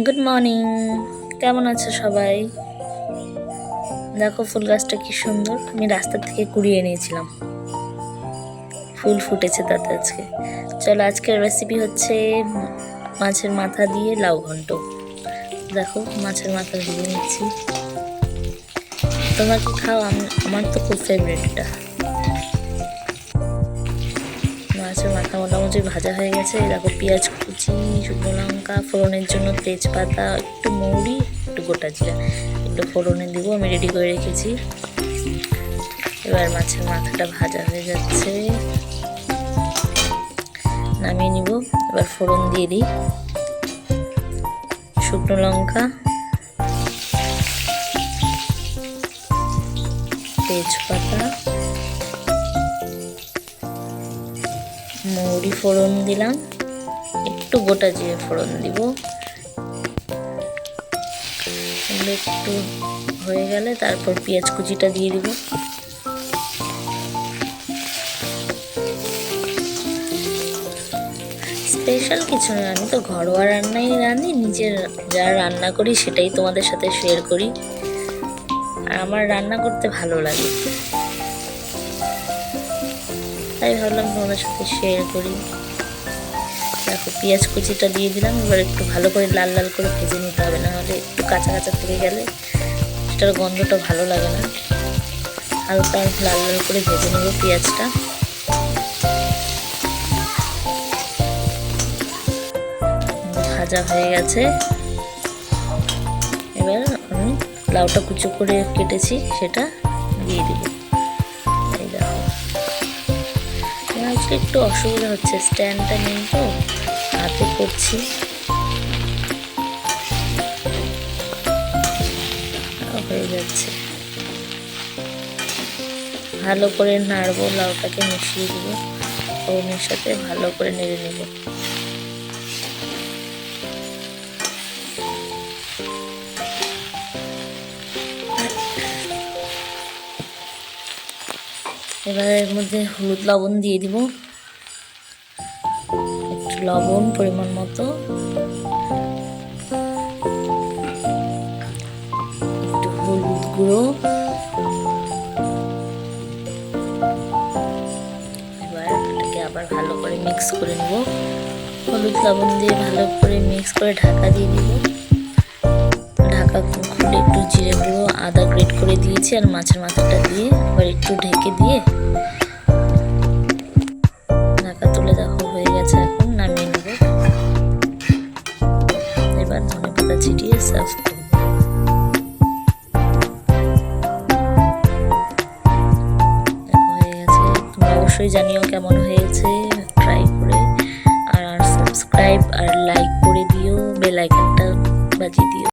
Good morning, কেমন আছো সবাই? দেখো ফুল গাছটা কি সুন্দর, আমি রাস্তা থেকে কুড়িয়ে এনেছিলাম। ফুল ফুটেছে তাতে আজকে। চলো, আজকের রেসিপি হচ্ছে মাছের মাথা দিয়ে লাউ ঘন্ট। দেখো মাছের মাথা দিয়ে নিচ্ছি। তোমরা কি খাও? আমার তো খুব ফেভারিট এটা। মাছের মাথা মোটামুটি ভাজা হয়ে গেছে। দেখো পেঁয়াজ কুচি, শুকনো লঙ্কা, ফোড়নের জন্য তেজপাতা, একটু মৌরি, একটু গোটা জিরা, একটু ফোড়নে দিব। আমি রেডি করে রেখেছি। এবার মাছের মাথাটা ভাজা হয়ে যাচ্ছে, নামিয়ে নিব। এবার ফোড়ন দিয়ে দিই, শুকনো লঙ্কা, তেজপাতা, মৌরি ফোড়ন দিলাম, একটু গোটা জিরে ফোড়ন দিব। একটু হয়ে গেলে তারপর পেঁয়াজ কুচিটা দিয়ে দিব। স্পেশাল কিছু নয়, আমি তো ঘরোয়া রান্নাই রাঁধি, নিজের যা রান্না করি সেটাই তোমাদের সাথে শেয়ার করি। আর আমার রান্না করতে ভালো লাগে, তাই ভাবলাম তোমাদের সাথে শেয়ার করি। দেখো পেঁয়াজ কুচিটা দিয়ে দিলাম। এবার একটু ভালো করে লাল লাল করে ভেজে নিতে হবে, নাহলে একটু কাঁচা কাঁচা থেকে গেলে সেটার গন্ধটা ভালো লাগে না। হালকা লাল লাল করে ভেজে নেব পেঁয়াজটা। ভাজা হয়ে গেছে। এবার আমি লাউটা কুচো করে কেটেছি সেটা দিয়ে দিব। এই দেখো, আজকে একটু অসুবিধা হচ্ছে, স্ট্যান্ডটা নেই তো, হাতে করছি। হয়ে যাচ্ছে, ভালো করে নাড়বো, লাউটাকে মিশিয়ে দিব ফোড়নের সাথে, ভালো করে নেড়ে নেব। এবার এর মধ্যে হলুদ লবণ দিয়ে দিব, একটু লবণ পরিমাণ মতো, একটু হলুদ গুঁড়ো। এবার এটাকে আবার ভালো করে মিক্স করে নেব। হলুদ লবণ দিয়ে ভালো করে মিক্স করে ঢাকা দিয়ে দিব। ঢাকা খুলে একটু জিরে গুঁড়ো, আদা গ্রেট করে দিয়েছি, আর মাছের মাথাটা দিয়ে এবার একটু ঢেকে দিয়ে ঢাকা তুলে দেখো হয়ে গেছে। এখন নামিয়ে নেব। এবার ধনেপাতা ছিটিয়ে সার্ভ করব। হয়ে গেছে। তোমরা অবশ্যই জানিও কেমন হয়েছে, ট্রাই করে। আর সাবস্ক্রাইব আর লাইক করে দিও, বেল আইকনটা বাজিয়ে দিও।